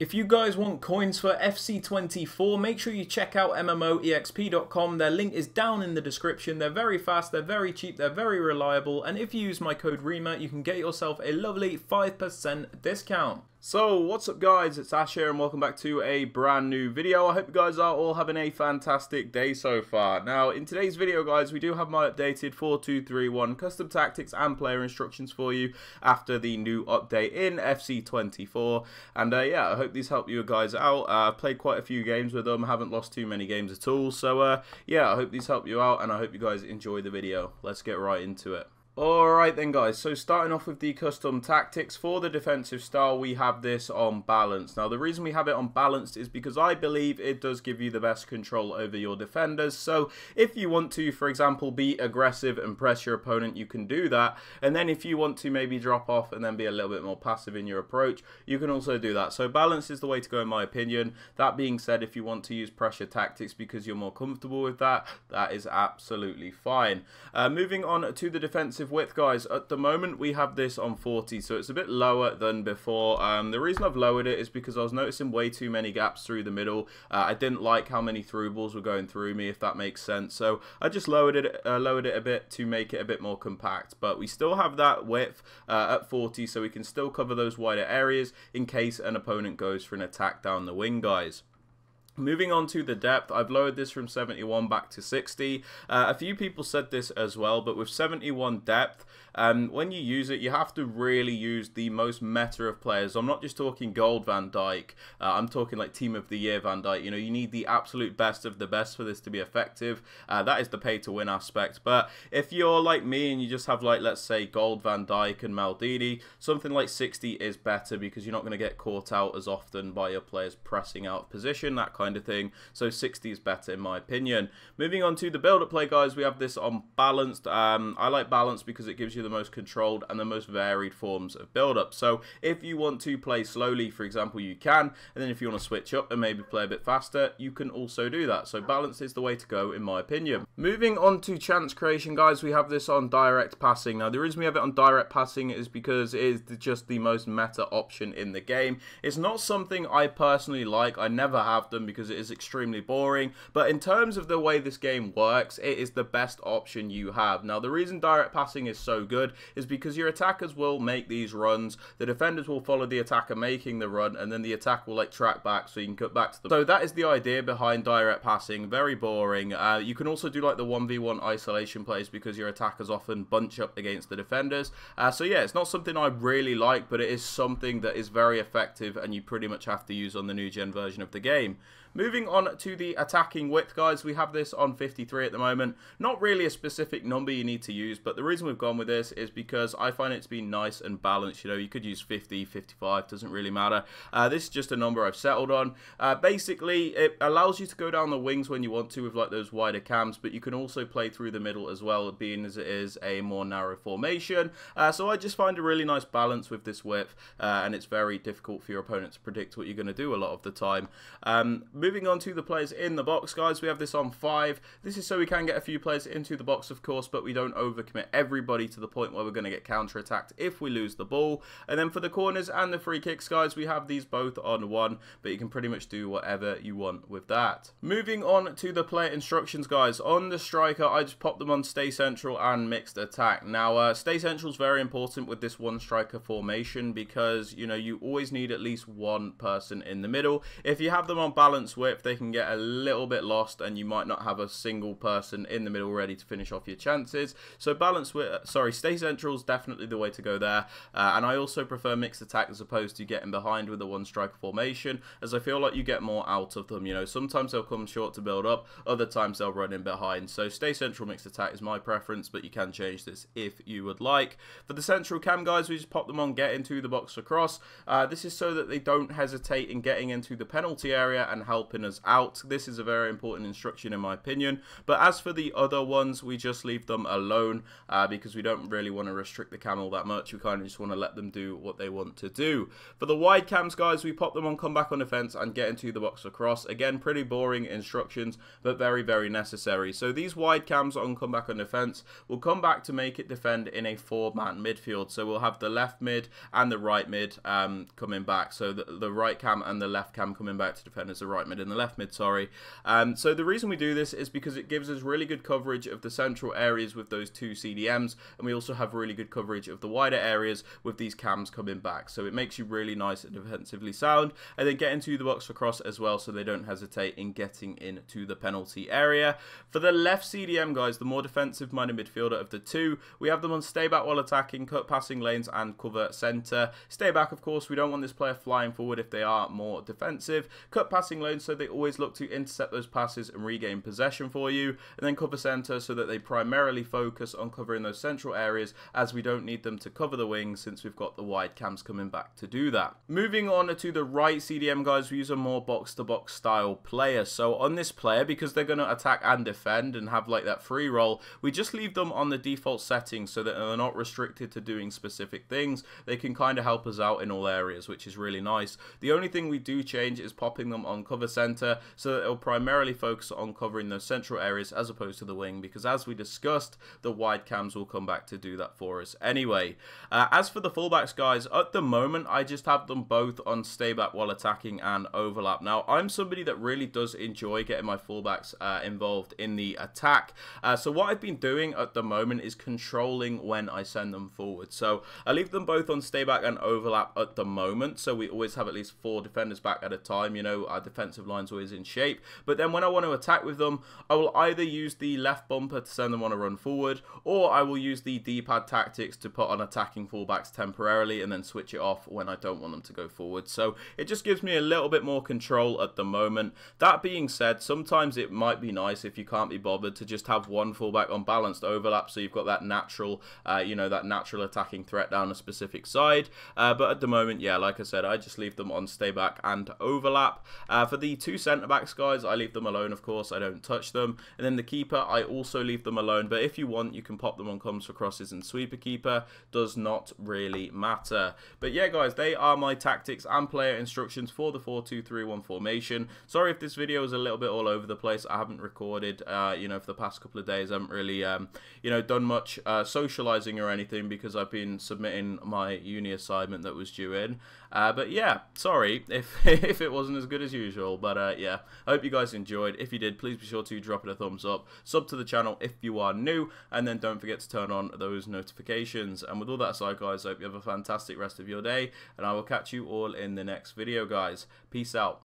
If you guys want coins for FC24, make sure you check out MMOEXP.com. Their link is down in the description. They're very fast, they're very cheap, they're very reliable, and if you use my code Rema, you can get yourself a lovely 5% discount. So, what's up guys, it's Ash here and welcome back to a brand new video. I hope you guys are all having a fantastic day so far. Now, in today's video guys, we do have my updated 4-2-3-1 custom tactics and player instructions for you after the new update in FC24. And yeah, I hope these help you guys out. I've played quite a few games with them, haven't lost too many games at all. So yeah, I hope these help you out and I hope you guys enjoy the video. Let's get right into it. Alright then guys, so starting off with the custom tactics, for the defensive style we have this on balanced. Now the reason we have it on balanced is because I believe it does give you the best control over your defenders. So if you want to, for example, be aggressive and press your opponent, you can do that. And then if you want to maybe drop off and then be a little bit more passive in your approach, you can also do that. So balanced is the way to go in my opinion. That being said, if you want to use pressure tactics because you're more comfortable with that, that is absolutely fine. Moving on to the defensive width guys, at the moment we have this on 40, so it's a bit lower than before. The reason I've lowered it is because I was noticing way too many gaps through the middle. I didn't like how many through balls were going through me, if that makes sense, so I just lowered it a bit to make it a bit more compact. But we still have that width at 40, so we can still cover those wider areas in case an opponent goes for an attack down the wing guys. Moving on to the depth, I've lowered this from 71 back to 60. A few people said this as well, but with 71 depth, when you use it, you have to really use the most meta of players. I'm not just talking gold Van Dijk, I'm talking like team of the year Van Dijk. You know, you need the absolute best of the best for this to be effective. That is the pay to win aspect. But if you're like me and you just have like, let's say gold Van Dijk and Maldini, something like 60 is better because you're not going to get caught out as often by your players pressing out of position, that kind of thing. So 60 is better in my opinion. Moving on to the build-up play guys, we have this on balanced. I like balanced because it gives you the most controlled and the most varied forms of build-up. So if you want to play slowly, for example, you can, and then if you want to switch up and maybe play a bit faster, you can also do that. So balanced is the way to go in my opinion. Moving on to chance creation guys, we have this on direct passing. Now the reason we have it on direct passing is because it is just the most meta option in the game. It's not something I personally like. I never have them because it is extremely boring, but in terms of the way this game works, it is the best option you have. Now the reason direct passing is so good is because your attackers will make these runs, the defenders will follow the attacker making the run, and then the attack will like track back so you can cut back to them. So that is the idea behind direct passing. Very boring. You can also do like the 1v1 isolation plays because your attackers often bunch up against the defenders. So yeah, it's not something I really like, but it is something that is very effective and you pretty much have to use on the new gen version of the game. Moving on to the attacking width guys, we have this on 53 at the moment. Not really a specific number you need to use, but the reason we've gone with this is because I find it to be nice and balanced. You know, you could use 50, 55, doesn't really matter. This is just a number I've settled on. Basically, it allows you to go down the wings when you want to with like those wider cams, but you can also play through the middle as well, being as it is a more narrow formation. So I just find a really nice balance with this width, and it's very difficult for your opponent to predict what you're going to do a lot of the time. Moving on to the players in the box, guys, we have this on 5. This is so we can get a few players into the box, of course, but we don't overcommit everybody to the point where we're going to get counter-attacked if we lose the ball. And then for the corners and the free kicks, guys, we have these both on 1, but you can pretty much do whatever you want with that. Moving on to the player instructions, guys. On the striker, I just popped them on stay central and mixed attack. Now, stay central is very important with this one striker formation because, you know, you always need at least one person in the middle. If you have them on balance width, they can get a little bit lost and you might not have a single person in the middle ready to finish off your chances. So balance width, stay central is definitely the way to go there. And I also prefer mixed attack as opposed to getting behind with a one striker formation, as I feel like you get more out of them. You know, sometimes they'll come short to build up, other times they'll run in behind. So stay central mixed attack is my preference, but you can change this if you would like. For the central cam guys, we just pop them on get into the box across. This is so that they don't hesitate in getting into the penalty area and help helping us out. This is a very important instruction in my opinion. But as for the other ones, we just leave them alone because we don't really want to restrict the camel that much. We kind of just want to let them do what they want to do. For the wide cams, guys, we pop them on, come back on defense, and get into the box across. Again, pretty boring instructions, but very, very necessary. So these wide cams on come back on defense will come back to make it defend in a 4-man midfield. So we'll have the left mid and the right mid coming back. So the right cam and the left cam coming back to defend as the right mid and the left mid, sorry. So the reason we do this is because it gives us really good coverage of the central areas with those 2 CDMs, and we also have really good coverage of the wider areas with these cams coming back. So it makes you really nice and defensively sound, and then get into the box for cross as well, so they don't hesitate in getting into the penalty area. For the left CDM, guys, the more defensive minded midfielder of the 2, we have them on stay back while attacking, cut passing lanes, and cover center. Stay back, of course, we don't want this player flying forward if they are more defensive. Cut passing lanes, so they always look to intercept those passes and regain possession for you. And then cover center, so that they primarily focus on covering those central areas, as we don't need them to cover the wings since we've got the wide cams coming back to do that. Moving on to the right CDM, guys, we use a more box-to-box style player. So on this player, because they're going to attack and defend and have like that free roll, we just leave them on the default settings so that they're not restricted to doing specific things. They can kind of help us out in all areas, which is really nice. The only thing we do change is popping them on cover center, so that it'll primarily focus on covering those central areas as opposed to the wing, because as we discussed, the wide cams will come back to do that for us anyway. As for the fullbacks, guys, at the moment I just have them both on stay back while attacking and overlap. Now I'm somebody that really does enjoy getting my fullbacks involved in the attack, so what I've been doing at the moment is controlling when I send them forward. So I leave them both on stay back and overlap at the moment, so we always have at least 4 defenders back at a time. You know, our defensive line's always in shape. But then when I want to attack with them, I will either use the left bumper to send them on a run forward, or I will use the D-pad tactics to put on attacking fullbacks temporarily and then switch it off when I don't want them to go forward. So it just gives me a little bit more control at the moment. That being said, sometimes it might be nice if you can't be bothered to just have one fullback on balanced overlap, so you've got that natural, you know, that natural attacking threat down a specific side. But at the moment, yeah, like I said, I just leave them on stay back and overlap. For the 2 centre backs, guys, I leave them alone, of course. I don't touch them. And then the keeper, I also leave them alone. But if you want, you can pop them on comes for crosses and sweeper keeper. Does not really matter. But yeah, guys, they are my tactics and player instructions for the 4-2-3-1 formation. Sorry if this video is a little bit all over the place. I haven't recorded, you know, for the past couple of days. I haven't really, you know, done much socializing or anything because I've been submitting my uni assignment that was due in. But yeah, sorry if if it wasn't as good as usual. But yeah, I hope you guys enjoyed. If you did, please be sure to drop it a thumbs up, sub to the channel if you are new, and then don't forget to turn on those notifications. And with all that aside, guys, I hope you have a fantastic rest of your day, and I will catch you all in the next video, guys. Peace out.